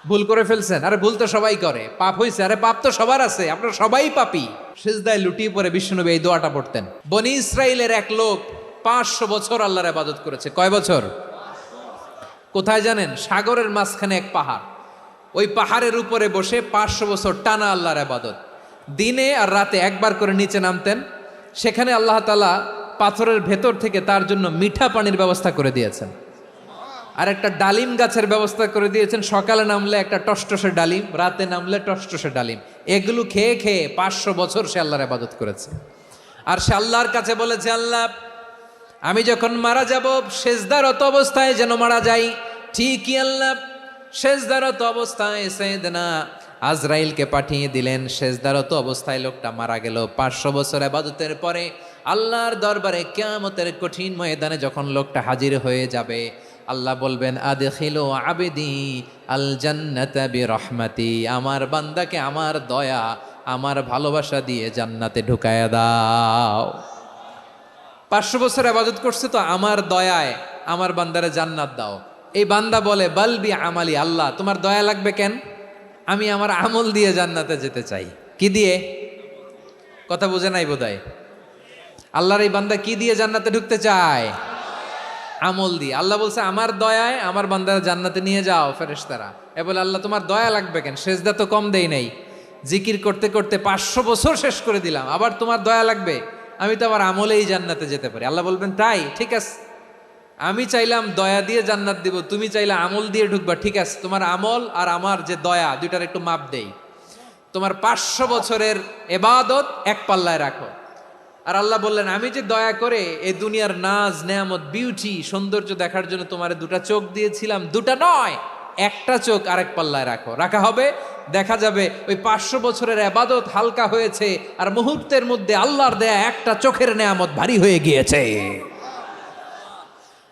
ভুল করে ফেলছেন, আরে ভুল তো সবাই করে, পাপ হয়েছে, আরে পাপ তো সবার আছে, আমরা সবাই পাপী। সিজদায় লুটিয়ে পড়ে বিশ্বনবী এই দোয়াটা পড়তেন। বনি ইসরাইলের এক লোক 500 বছর আল্লাহর ইবাদত করেছে। কয় বছর? কোথায় জানেন? সাগরের মাঝখানে এক পাহাড়, ওই পাহাড়ের উপরে বসে 500 বছর টানা আল্লাহর ইবাদত। দিনে আর রাতে একবার করে নিচে নামতেন। সেখানে আল্লাহ তাআলা পাথরের ভেতর থেকে তার জন্য মিঠা পানির ব্যবস্থা করে দিয়েছেন, আর একটা ডালিম গাছের ব্যবস্থা করে দিয়েছেন। সকালে নামলে একটা টসটসে ডালিম, রাতে নামলে টসটসে ডালিম। এগুলো খেয়ে খেয়ে 500 বছর সে আল্লাহর ইবাদত করেছে। আর সে আল্লাহর কাছে বলেছে, আল্লাহ আমি যখন মারা যাব সেজদারত অবস্থায় যেন মারা যাই। ঠিকই আল্লাহ সেজদারত অবস্থায় সাইয়েদনা আজরাইলকে পাঠিয়ে দিলেন। সেজদারত অবস্থায় লোকটা মারা গেল। 500 বছর ইবাদতের পরে আল্লাহর দরবারে কিয়ামতের কঠিন ময়দানে যখন লোকটা হাজির হয়ে যাবে, আল্লাহ বলবেন, আদখিলু আবদি আল জান্নাতা বিরহমাতি, আমার বান্দাকে আমার দয়া, আমার ভালোবাসা দিয়ে জান্নাতে ঢুকায়া দাও। 500 বছর ইবাদত করছে তো আমার দয়ায় আমার বান্দারে জান্নাত দাও। এই বান্দা বলে, বালবি আমালি, আল্লাহ তোমার দয়া লাগবে কেন? আমি আমার আমল দিয়ে জান্নাতে যেতে চাই। কি দিয়ে? কথা বুঝে নাই বোধহয়। আল্লাহর এই বান্দা কি দিয়ে জান্নাতে ঢুকতে চায়? আমল দিয়ে। আল্লাহ বলছে, আমার দয়ায় আমার বান্দারা জান্নাতে নিয়ে যাও। ফেরেশতারা এ বলে, আল্লাহ তোমার দয়া লাগবে কেন? সেজদা তো কম দেই নাই, জিকির করতে করতে 500 বছর শেষ করে দিলাম, আবার তোমার দয়া লাগবে? আমি তো আবার আমলেই জান্নাতে যেতে পারি। আল্লাহ বলবেন, তাই ঠিক আছে, আমি চাইলাম দয়া দিয়ে জান্নাত দিব, তুমি চাইলে আমল দিয়ে ঢুকবা, ঠিক আছে, তোমার আমল আর আমার যে দয়া দুইটার একটু মাপ দেই। তোমার 500 বছরের ইবাদত এক পাল্লায় রাখো। আর আল্লাহ বললেন, আমি যে দয়া করে এই দুনিয়ার নাজ নেয়ামত বিউটি সৌন্দর্য দেখার জন্য তোমার দুটা চোখ দিয়েছিলাম, দুটা নয় একটা চোখ আরেক পাল্লায় রাখো। রাখা হবে, দেখা যাবে ওই 500 বছরের ইবাদত হালকা হয়েছে, আর মুহূর্তের মধ্যে আল্লাহর দেয়া একটা চোখের নেয়ামত ভারী হয়ে গিয়েছে।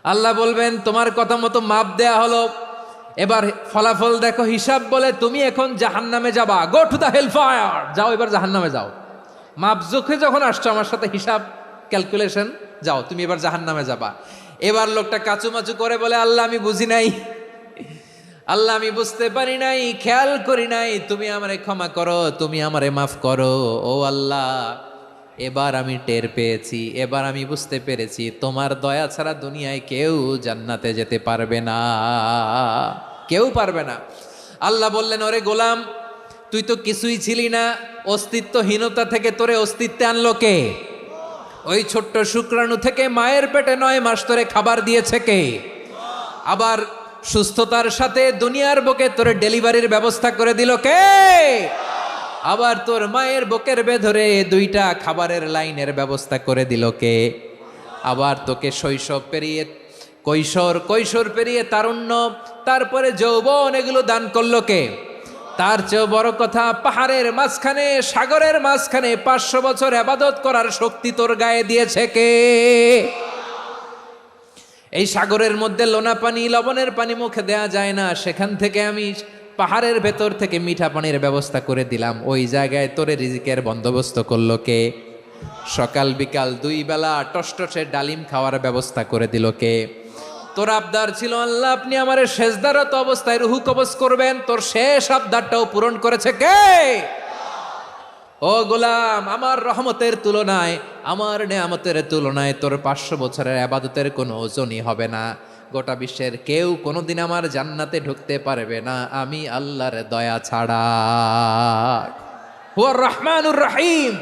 আল্লাহ বলবেন, তোমার কথা মতো মাপ দেয়া হলো, এবার ফলাফল দেখো। হিসাব বলে, তুমি এখন জাহান্নামে যাবা, go to the hell fire, যাও এবার জাহান্নামে যাও। মাপ জোখে যখন আসছো আমার সাথে হিসাব ক্যালকুলেশন, যাও তুমি এবার জাহান্নামে যাবা। এবার লোকটা কাচুমাচু করে বলে, আল্লাহ আমি বুঝি নাই, আল্লাহ আমি বুঝতে পারি নাই, খেয়াল করি নাই, তুমি আমারে ক্ষমা করো, তুমি আমারে মাফ করো। ও আল্লাহ, এবার আমি টের পেয়েছি, এবার আমি বুঝতে পেরেছি, তোমার দয়া ছাড়া দুনিয়ায় কেউ জান্নাতে যেতে পারবে না, কেউ পারবে না। আল্লাহ বললেন, ওরে গোলাম, তুই তো কিছুই ছিলি না, অস্তিত্বহীনতা থেকে তোরে অস্তিত্বে আনলো কে? ওই ছোট্ট শুক্রাণু থেকে মায়ের পেটে 9 মাস ধরে খাবার দিয়েছে কে? আবার সুস্থতার সাথে দুনিয়ার বুকে তোরে ডেলিভারির ব্যবস্থা করে দিল কে? আবার তোর মায়ের বুকের ভেতরে 2টা খাবারের লাইনের ব্যবস্থা করে দিল কে? আবার তোকে শৈশব পেরিয়ে কৈশোর পেরিয়ে তারুণ্য, তারপরে যৌবন, এগুলো দান করলো কে? তার চেয়েও বড় কথা, পাহাড়ের মাঝখানে সাগরের মাঝখানে 500 বছর ইবাদত করার শক্তি তোর গায়ে দিয়েছে কে? এই সাগরের মধ্যে লোনা পানি, লবণের পানি মুখে দেয়া যায় না, সেখান থেকে আমি পাহাড়ের ভেতর থেকে মিঠা পানির ব্যবস্থা করে দিলাম। ওই জায়গায় তোরে রিজিকের বন্দোবস্ত করলো কে? সকাল বিকাল 2 বেলা টসটসে ডালিম খাওয়ার ব্যবস্থা করে দিল কে? তোর আবদার ছিল, আল্লাহ আপনি আমার সেজদারত অবস্থায় রুহু কবজ করবেন, তোর শেষ আবদারটাও পূরণ করেছে কে? ও গোলাম, আমার রহমতের তুলনায়, আমার নেয়ামতের তুলনায় তোর 500 বছরের ইবাদতের কোনো ওজনই হবে না। গোটা বিশ্বের কেউ কোনোদিন আমার জান্নাতে ঢুকতে পারবে না আমি আল্লাহর দয়া ছাড়া। হুয়ার রহমানুর রহিম,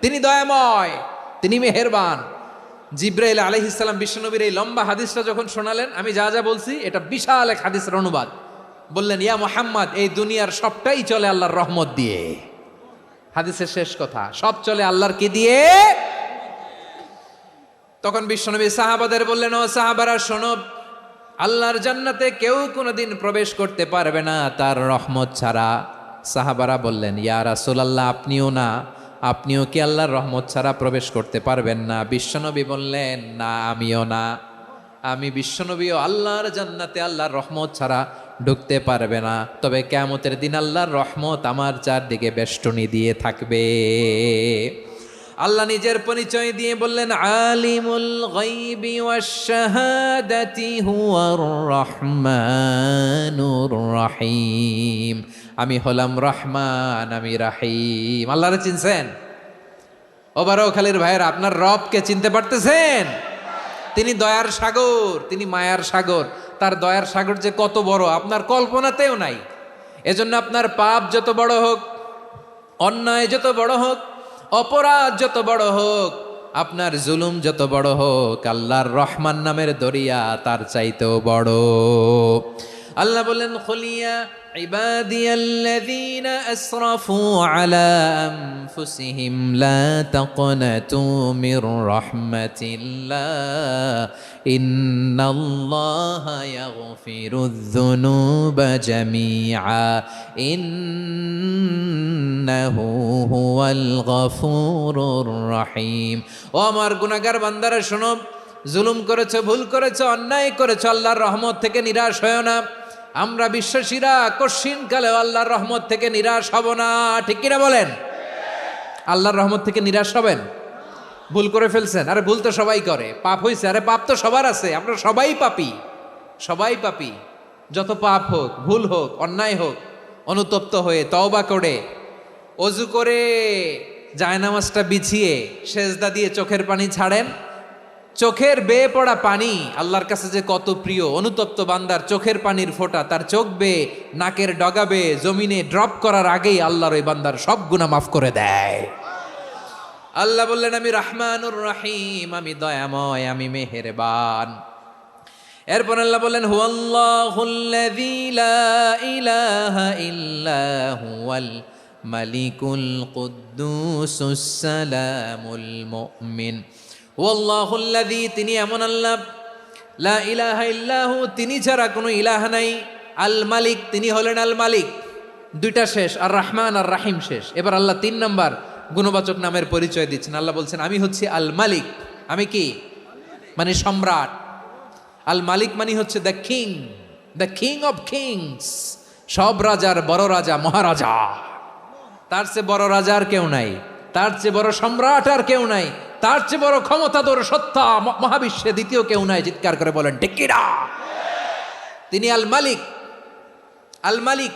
তিনি দয়াময়, তিনি মেহেরবান। জিব্রাইল আলাইহিস সালাম বিশ্বনবীর এই লম্বা হাদিসটা যখন শোনালেন, আমি যা যা বলছি এটা বিশাল এক হাদিসের অনুবাদ। বললেন, ইয়া মুহাম্মদ, এই দুনিয়ার সবটাই চলে আল্লাহর রহমত দিয়ে। হাদিসের শেষ কথা, সব চলে আল্লাহর কি দিয়ে? তখন বিশ্বনবী সাহাবাদের বললেন, ও সাহাবারা শোনো, আল্লাহর জান্নাতে কেউ কোনোদিন প্রবেশ করতে পারবে না তার রহমত ছাড়া। সাহাবারা বললেন, ইয়া রাসূলুল্লাহ, আপনিও না, আপনিও কি আল্লাহর রহমত ছাড়া প্রবেশ করতে পারবেন না? বিশ্বনবী বললেন, না আমিও না, আমি বিশ্বনবীও আল্লাহর জান্নাতে আল্লাহর রহমত ছাড়া ঢুকতে পারবে না। তবে কিয়ামতের দিন আল্লাহর রহমত আমার চারদিকে বেষ্টনী দিয়ে থাকবে। আল্লাহ নিজের পরিচয় দিয়ে বললেন, আলিমুল গায়বি ওয়াশ শাহাদাতি হুয়ার রহমানুর রহিম। আমি হলাম রহমান, আমি রাহিম। আল্লাহরে চিনছেন? ওবারও খালির ভাইয়ের, আপনার রবকে চিনতে পারতেছেন? তিনি দয়ার সাগর, তিনি মায়ার সাগর। তার দয়ার সাগর যে কত বড় আপনার কল্পনাতেও নাই। এজন্য আপনার পাপ যত বড় হোক, অন্যায় যত বড় হোক, অপরাধ যত বড় হোক, আপনার জুলুম যত বড় হোক, আল্লাহর রহমান নামের দরিয়া তার চাইতেও বড়। আল্লাহ বললেন, খুলিয়া ইবাদিয়াল্লাযীনা আসরাফু আলা আনফুসিহিম লা তাকনাতু মির রাহমাতিল্লাহ ইন্নাল্লাহা ইয়াগফিরুয যুনুবা জামিআ ইন্নাহু হুয়াল গফুরুর রহিম। ও আমার গুনাহগার বান্দারা শোনো, জুলুম করেছো, ভুল করেছো, অন্যায় করেছো, আল্লাহর রহমত থেকে নিরাশ হয়ো না। আমরা বিশ্বাসীরা কশিনকালেও আল্লাহর রহমত থেকে নিরাশ হব না, ঠিক কিনা বলেন? আল্লাহর রহমত থেকে নিরাশ হবেন? ভুল করে ফেলছেন, আরে ভুল তো সবাই করে, পাপ হয়েছে, আরে পাপ তো সবার আছে, আমরা সবাই পাপী, সবাই পাপী। যত পাপ হোক, ভুল হোক, অন্যায় হোক, অনুতপ্ত হয়ে তওবা করে, অজু করে, জায়নামাজটা বিছিয়ে সেজদা দিয়ে চোখের পানি ছাড়েন। চোখের বেয়ে পড়া পানি আল্লাহর কাছে যে কত প্রিয়। অনুতপ্ত বান্দার চোখের পানির ফোঁটা তার চোখ বেয়ে, নাকের ডগা বেয়ে জমিনে ড্রপ করার আগেই আল্লাহর ওই বান্দার সব গুনাহ মাফ করে দেয়। আল্লাহ বললেন, আমি রহমানুর রহিম, আমি দয়াময়, আমি মেহেরবান। এরপর আল্লাহ বললেন, হুয়াল্লাহুল্লাযী লা ইলাহা ইল্লা হুয়াল মালিকুল কুদ্দুসুস সালামুল মুমিন। ওয়াল্লাহুল্লাযী, তিনি এমন আল্লাহ, লা ইলাহা ইল্লাহু, তিনি ছাড়া কোনো ইলাহ নাই, আল মালিক, তিনি হলেন আল মালিক। দুইটা শেষ, আর রহমান আর রাহিম শেষ। এবার আল্লাহ 3 নম্বর গুণবাচক নামের পরিচয় দিচ্ছেন। আল্লাহ বলছেন, আমি হচ্ছি আল মালিক। আমি কি? মানে সম্রাট। আল মালিক মানে হচ্ছে the king, the king of kings, সব রাজার বড় রাজা, মহারাজা। তার চেয়ে বড় রাজা আর কেউ নাই, তার চেয়ে বড় সম্রাট আর কেউ নাই, তার চেয়ে বড় ক্ষমতাধর সত্তা মহাবিশ্বে দ্বিতীয় কেউ নাই। চিৎকার করে বলেন ঠিক কিনা? তিনি আল মালিক। আল মালিক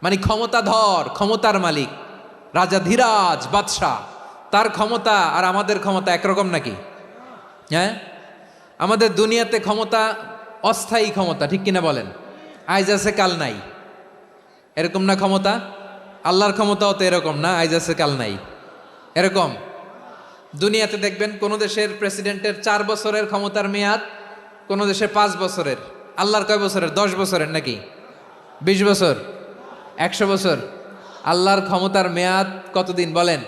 মানে ক্ষমতাধর, ক্ষমতার মালিক, রাজা ধীরাজ বাদশাহ। তার ক্ষমতা আর আমাদের ক্ষমতা একরকম নাকি? হ্যাঁ, আমাদের দুনিয়াতে ক্ষমতা অস্থায়ী ক্ষমতা, ঠিক কিনা বলেন? আইজ আছে কাল নাই, এরকম না ক্ষমতা? আল্লাহর ক্ষমতাও তো এরকম না, আইজ আছে কাল নাই এরকম। দুনিয়াতে দেখবেন কোন দেশের প্রেসিডেন্টের 4 বছরের ক্ষমতার মেয়াদ, কোন দেশের 5 বছরের। আল্লাহর কয় বছরের? 10 বছরের নাকি 20 বছর, 100 বছর? আল্লাহর ক্ষমতার মেয়াদ কতদিন বলেন?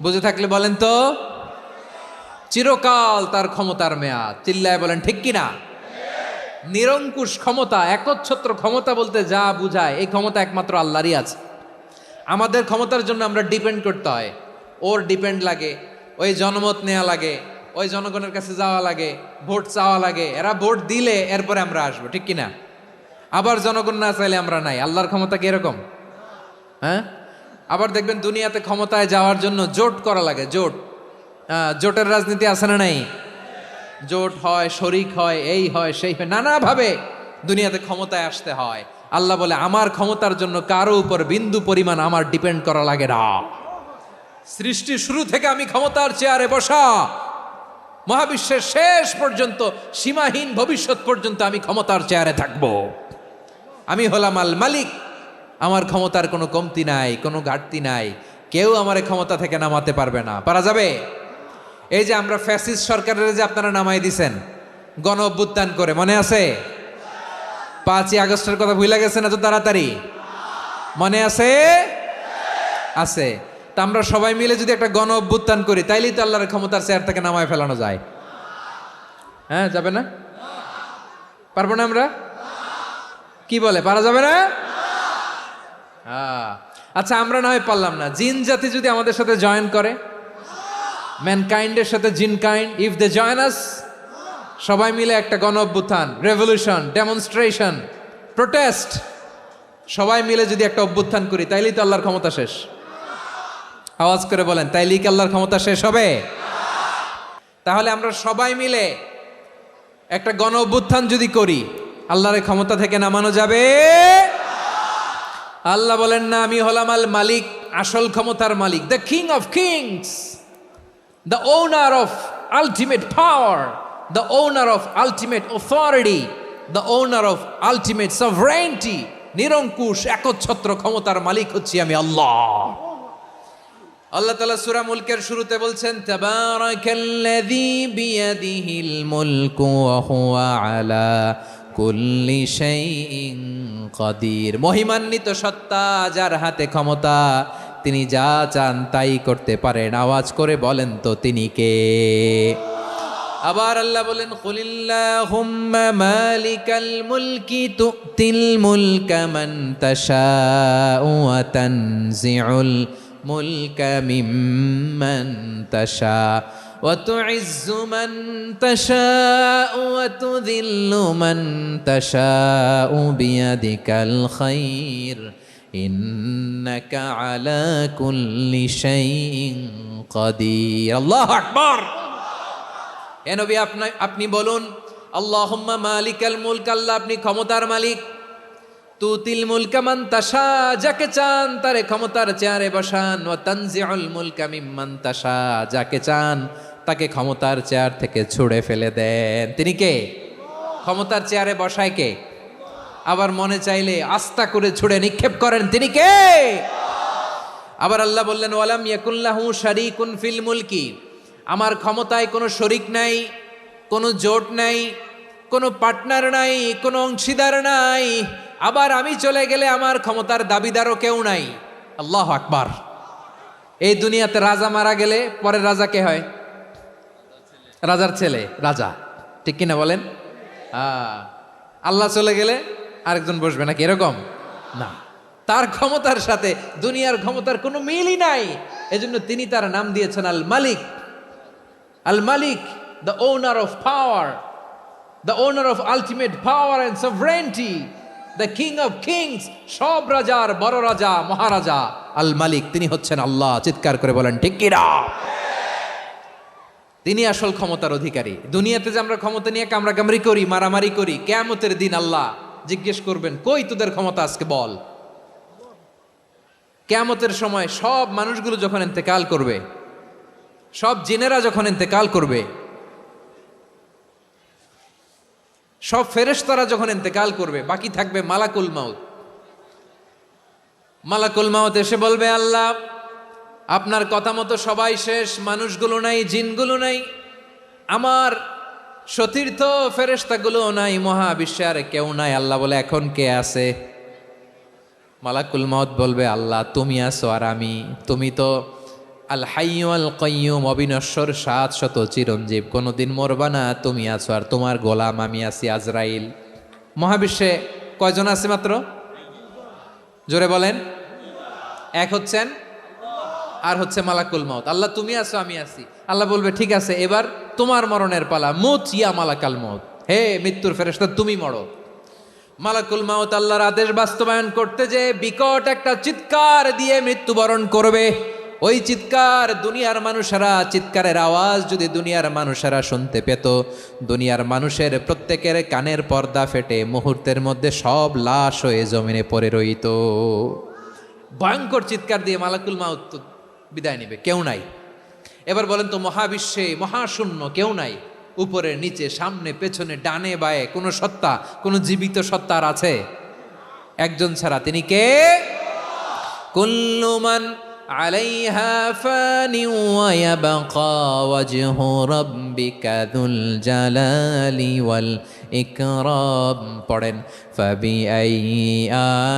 বুঝে থাকলে বলেন তো। চিরকাল তার ক্ষমতার মেয়াদ। চিল্লায় বলেন ঠিক কিনা? নিরঙ্কুশ ক্ষমতা, একচ্ছত্র ক্ষমতা বলতে যা বুঝায়, এই ক্ষমতা একমাত্র আল্লাহরই আছে। আমাদের ক্ষমতার জন্য আমরা ডিপেন্ড করতে হয়, ওর ডিপেন্ড লাগে, ওই জনমত নেওয়া লাগে, ওই জনগণের কাছে যাওয়া লাগে, ভোট চাওয়া লাগে, এরা ভোট দিলে এরপরে আমরা আসবো, ঠিক কিনা? আবার জনগণ না চাইলে আমরা নাই। আল্লাহর ক্ষমতা কি এরকম? হ্যাঁ, আবার দেখবেন দুনিয়াতে ক্ষমতায় যাওয়ার জন্য জোট করা লাগে, জোট। জোটের রাজনীতি আছে না নাই? জোট হয়, শরিক হয়, এই হয়, সেই হয়, নানাভাবে দুনিয়াতে ক্ষমতায় আসতে হয়। আল্লাহ বলে, আমার ক্ষমতার জন্য কারো উপর বিন্দু পরিমাণ আমার ডিপেন্ড করা লাগে না। সৃষ্টি শুরু থেকে আমি ক্ষমতার চেয়ারে বসা, মহাবিশ্বের শেষ পর্যন্ত, সীমাহীন ভবিষ্যৎ পর্যন্ত আমি ক্ষমতার চেয়ারে থাকব। আমি হলাম আল মালিক। আমার ক্ষমতার কোনো কমতি নাই, কোনো ঘাটতি নাই। কেউ আমার ক্ষমতা থেকে নামাতে পারবে না। পারা যাবে? এই যে আমরা ফ্যাসিস্ট সরকারের যে আপনারা নামাই দিছেন গণ অভ্যুত্থান করে, মনে আছে? 5ই আগস্টের কথা ভুলে গেছেন এত তাড়াতাড়ি? মনে আছে? আছে। তা আমরা সবাই মিলে যদি একটা গণ অভ্যুত্থান করি, তাইলেই তো আল্লাহর ক্ষমতার চেয়ার থেকে নামায় ফেলানো যায়। হ্যাঁ, যাবে না? পারবো না আমরা? কি বলে, পারা যাবে না? আচ্ছা, আমরা না হয় পারলাম না, জিন জাতি যদি আমাদের সাথে জয়েন করে, ম্যানকাইন্ডের সাথে জিনকাইন্ড, ইফ দে জয়েন আস, সবাই মিলে একটা গণ অভ্যুত্থান, রেভলিউশন, ডেমনস্ট্রেশন, প্রোটেস্ট, সবাই মিলে যদি একটা অভ্যুত্থান করি, তাইলেই তো আল্লাহর ক্ষমতা শেষ। আওয়াজ করে বলেন, তাইলে কি আল্লাহর ক্ষমতা শেষ হবে? তাহলে আমরা সবাই মিলে একটা গণ অভ্যুত্থান যদি করি, আল্লাহর ক্ষমতা থেকে নামানো যাবে? আল্লাহ বলেন না, আমি হলাম আল মালিক, আসল ক্ষমতার মালিক, the king of kings, the owner of ultimate power, the owner of ultimate authority, the owner of ultimate sovereignty. নিরঙ্কুশ একচ্ছত্র ক্ষমতার মালিক হচ্ছি আমি আল্লাহ। আল্লাহ তাআলা সূরা মুলকের শুরুতে বলছেন, তাবারাকাল্লাযী বিয়াদিহিল মুলকু ওয়া হুয়া আলা কুল্লি শাইইন কাদির। মহিমান্বিত সত্তা, যার হাতে ক্ষমতা, তিনি যা চান তাই করতে পারেন। আওয়াজ করে বলেন তো তিনি কে? আবার আল্লাহ বলেন, কুলিল্লাহুম্মা মালিকাল মুলকি তুতিল মুলকা মান তাশাউ ওয়া তানজিউল মুলকা মিম্মান তাশা ওয়া তুইজ্জু মান তাশাউ ওয়া তুযিল্লু মান তাশাউ বিয়াদিকাল খায়র ইন্নাকা আলা কুল্লি শাইইন কাদির। আল্লাহু আকবার। এ নবী, আপনি বলুন, আল্লাহুম্মা মালিকাল মুলক, আল্লাহ আপনি ক্ষমতার মালিক। তুতিল মুলকা মান তাশা, যাকে চান তারে ক্ষমতার চেয়ারে বসান। ওয়া তানজিউল মুলকা মিম্মান তাশা, যাকে চান তাকে ক্ষমতার চেয়ার থেকে ছুঁড়ে ফেলে দেন। তিনি কে? ক্ষমতার চেয়ারে বসায় কে? আবার মনে চাইলে আস্থা করে ছুঁড়ে নিক্ষেপ করেন, তিনি কে? আবার আল্লাহ বললেন, ওয়ালাম ইয়াকুল্লাহু শারীকুন ফিল মুলকি, আমার ক্ষমতায় কোনো শরিক নাই, কোনো জোট নাই, কোনো পার্টনার নাই, কোনো অংশীদার নাই। আবার আমি চলে গেলে আমার ক্ষমতার দাবিদারও কেউ নাই। আল্লাহু আকবার। এই দুনিয়াতে রাজা মারা গেলে পরের রাজা কে হয়? রাজার ছেলে রাজা, ঠিক কিনা বলেন? আল্লাহ চলে গেলে আরেকজন বসবে নাকি? এরকম না, তার ক্ষমতার সাথে দুনিয়ার ক্ষমতার কোনো মিলই নাই। এজন্য তিনি তার নাম দিয়েছেন আল মালিক। আল মালিক, the owner of power, the owner of ultimate power and sovereignty, the king of kings, সব রাজার বড় রাজা, মহারাজা আল মালিক, তিনি হচ্ছেন আল্লাহ। চিৎকার করে বলেন ঠিক কি না? তিনি আসল ক্ষমতার অধিকারী। দুনিয়াতে যে আমরা ক্ষমতা নিয়ে কামড়াকামড়ি করি, মারামারি করি, কিয়ামতের দিন আল্লাহ জিজ্ঞেস করবেন, কই তোদের ক্ষমতা, আজকে বল। কিয়ামতের সময় সব মানুষগুলো যখন ইন্তেকাল করবে, সব জিনেরা যখন ইন্তেকাল করবে, সব ফেরেশতারা যখন ইন্তেকাল করবে, বাকি থাকবে মালাকুল মাউত। মালাকুল মাউত এসে বলবে, আল্লাহ আপনার কথা মতো সবাই শেষ, মানুষগুলো নাই, জিনগুলো নাই, আমার সতীর্থ ফেরেশতাগুলো নাই, মহাবিশ্বে আর কেউ নাই। আল্লাহ বলে, এখন কে আছে? মালাকুল মাউত বলবে, আল্লাহ তুমি আছো আর আমি। তুমি তো আল হাইয়্যু আল কাইয়্যুম, অবিনশ্বর, শাশ্বত, চিরঞ্জীব, কোনোদিন মরবা না, তুমি আছো আর তোমার গোলাম আমি আছি আজরাইল। মহাবিশ্বে কয়জন আছে মাত্র? জোরে বলেন। এক হচ্ছেন আর হচ্ছে মালাকুল মাউত। আল্লাহ তুমি আছো আমি আছি। আল্লাহ বলবে, ঠিক আছে, এবার তোমার মরণের পালা, মুত ইয়া মালাকাল মাউত, হে মৃত্যুর ফেরেশতা তুমি মরো। মালাকুল মাউত আল্লাহর আদেশ বাস্তবায়ন করতে যে বিকট একটা চিৎকার দিয়ে মৃত্যুবরণ করবে। ওই চিৎকার দুনিয়ার মানুষেরা, চিৎকারের আওয়াজ যদি দুনিয়ার মানুষেরা শুনতে পেত, দুনিয়ার মানুষের প্রত্যেকের কানের পর্দা ফেটে মুহূর্তের মধ্যে সব লাশ হয়ে জমিনে পড়ে রইত। ভয়ঙ্কর চিৎকার দিয়ে মালাকুল মাউত বিদায় নেবে, কেউ নাই। এবার বলেন তো, মহাবিশ্বে মহাশূন্য, কেউ নাই, উপরে নিচে সামনে পেছনে ডানে বায়ে কোনো সত্তা, কোনো জীবিত সত্তার আছে? একজন ছাড়া, তিনি কে? কুল্লু মান আলাইহা ফানি ওয়া ইয়াবকা ওয়াজহু রাব্বিকা যুল জালালি ওয়াল ইকরাম। পড়েন, ফাবিআইয়ি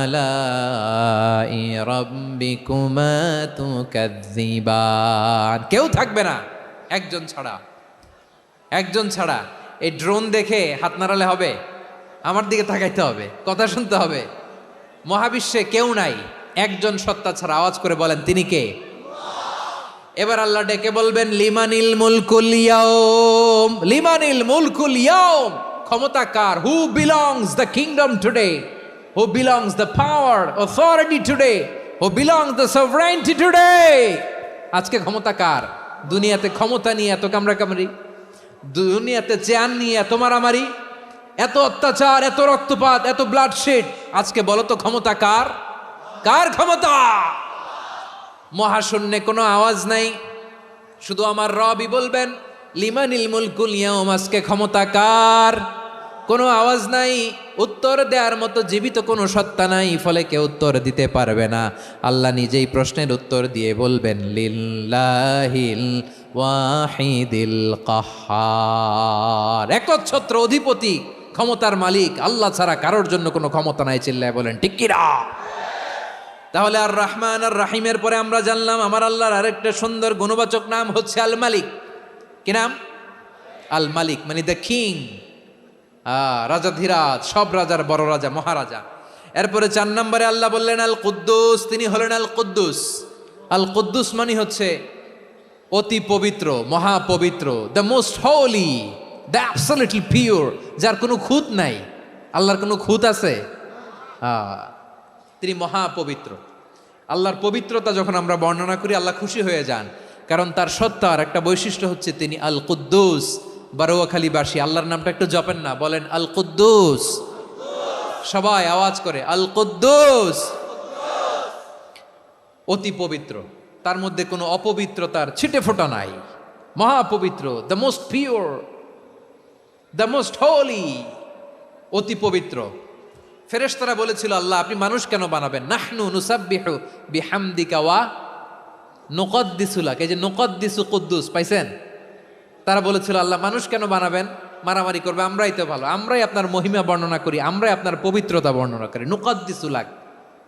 আলাই রাব্বিকুমা তুকাযযিবান। কেউ থাকবে না একজন ছাড়া, একজন ছাড়া। এই ড্রোন দেখে হাত নাড়ালে হবে? আমার দিকে তাকাইতে হবে, কথা শুনতে হবে। মহাবিশ্বে কেউ নাই একজন সত্তা ছাড়া। আওয়াজ করে বলেন, তিনি কে? এবার আল্লাহ ডেকে বলবেন, লিমানিল মুলকুল ইয়াউম, লিমানিল মুলকুল ইয়াউম, ক্ষমতা কার? Who belongs the kingdom today, who belongs the power authority today, who belongs the sovereignty today. আজকে ক্ষমতা কার? দুনিয়াতে ক্ষমতা নিয়ে এত কামড়াকামড়ি, দুনিয়াতে চেয়ার নিয়ে এত মারামারি, এত অত্যাচার, এত রক্তপাত, এত ব্লাডশেড। আজকে বলো তো ক্ষমতা কার? কার ক্ষমতা? মহাশূন্যে কোনো আওয়াজ নাই, শুধু আমার রবই বলবেন লিমানিল মুলকুল ইয়াউম, আজকে ক্ষমতা কার? কোনো আওয়াজ নাই, উত্তর দেওয়ার মতো জীবিত কোনো সত্তা নাই, ফলে কেউ উত্তর দিতে পারবে না। আল্লাহ নিজেই প্রশ্নের উত্তর দিয়ে বলবেন লিল্লাহিল ওয়াহিদিল কাহ্হার, একচ্ছত্র অধিপতি, ক্ষমতার মালিক আল্লাহ ছাড়া কারোর জন্য কোনো ক্ষমতা নাই। চিল্লায় বলেন ঠিক কিনা? তাহলে আর রহমান আর রাহিমের পরে আমরা জানলাম আমার আল্লাহর আরেকটা সুন্দর গুণবাচক নাম হচ্ছে আল মালিক। কি নাম? আল মালিক, মানে দ্য কিং, রাজাধিরাজ, সব রাজার বড় রাজা, মহারাজা। এরপরে 4 নম্বরে আল্লাহ বললেন আল কুদ্দুস, তিনি হলেন আল কুদ্দুস। আল কুদ্দুস মানে হচ্ছে অতি পবিত্র, মহাপবিত্র, the most holy, the absolutely pure, যার কোনো খুঁত নাই। আল্লাহর কোনো খুঁত আছে? তিনি মহাপবিত্র। আল্লাহর পবিত্রতা যখন আমরা বর্ণনা করি আল্লাহ খুশি হয়ে যান, কারণ তার সত্তার একটা বৈশিষ্ট্য হচ্ছে তিনি আল কুদ্দুস। বারোয়াখালীবাসী আল্লাহর নামটা একটু জপেন না, বলেন আল কুদ্দুস, সবাই আওয়াজ করে আল কুদ্দুস। অতি পবিত্র, তার মধ্যে কোনো অপবিত্রতার ছিটে ফোঁটা নাই, মহাপবিত্র, the most pure, the most holy, অতি পবিত্র। ফেরেশতারা বলেছিল আল্লাহ আপনি মানুষ কেন বানাবেন? নাহনু নুসাব্বিহু বিহামদিকা ওয়া নুকদ্দিসু লাক, এই যে নুকদ্দিসু কুদ্দুস পাইছেন? তারা বলেছিল আল্লাহ মানুষ কেন বানাবেন, মারামারি করবে, আমরাই তো ভালো, আমরাই আপনার মহিমা বর্ণনা করি, আমরাই আপনার পবিত্রতা বর্ণনা করি। নুকদ্দিসু লাক,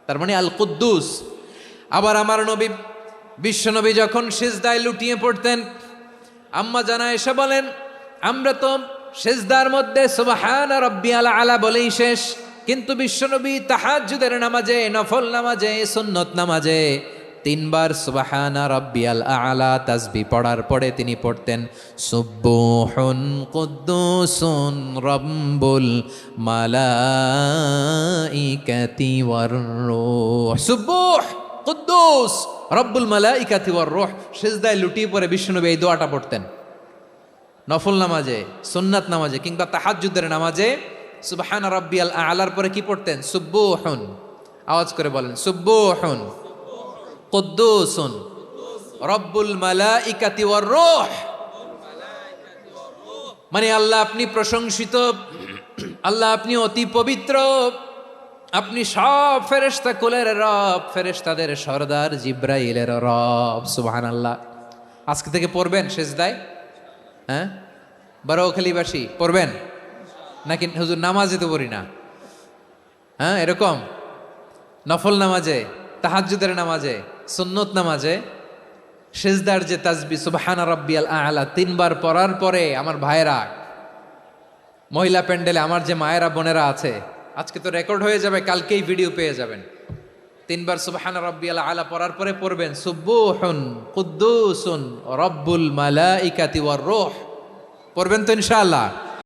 তার মানে আল কুদ্দুস। আবার আমার নবী বিশ্বনবী যখন সিজদায় লুটিয়ে পড়তেন, আম্মা জানা এসে বলেন আমরা তো সিজদার মধ্যে সুবহানা রাব্বিয়াল আলা বলেই শেষ, কিন্তু বিশ্বনবী তাহাজ্জুদের নামাজে, নফল নামাজে, সুন্নত নামাজে 3 বার সুবহানা রাব্বিয়াল আলা তাসবিহ পড়ার পরে তিনি পড়তেন সুবহুন কুদ্দুসুন রাব্বুল মালাইকাতি ওয়ার রূহ। সুবহ কুদ্দুস রব্বুল মালাইকাতি ওয়ার রূহ। সিজদায় লুটিয়ে পড়ে বিশ্বনবী এই দোয়াটা পড়তেন। নফল নামাজে, সুন্নাত নামাজে কিংবা তাহাজ্জুদের নামাজে সুবহানা রাব্বিয়াল আলার পরে কি পড়তেন? সুবহুন, আওয়াজ করে বলেন সুবহুন কুদ্দুসুন রব্বুল মালাইকাতি ওয়ার রূহ। মানে আল্লাহ আপনি প্রশংসিত, আল্লাহ আপনি অতি পবিত্র, আপনি সব ফেরেশতা কুলের রব, ফেরেশতাদের সরদার জিব্রাইলের রব। সুবহানাল্লাহ। আজকে থেকে পড়বেন সিজদায়? হ্যাঁ, বারোখালীবাসী পড়বেন নাকি? হুজুর নামাজে তো পড়ি না। হ্যাঁ, এরকম নফল নামাজে, তাহাজ্জুদের নামাজে, সুন্নত নামাজে সিজদার যে তাসবিহ সুবহানা রাব্বিয়াল আলা 3 বার পড়ার পরে আমার ভাইয়েরা, মহিলা প্যান্ডেলে আমার যে মায়েরা বোনেরা আছে, আজকে তো রেকর্ড হয়ে যাবে, কালকেই ভিডিও পেয়ে যাবেন। 3 বার সুবহানা রাব্বিয়াল আলা পড়ার পরে পড়বেন সুবহুন কুদ্দুসুন রব্বুল মালাইকাতি ওয়ার রূহ। পড়বেন তো ইনশাআল্লাহ?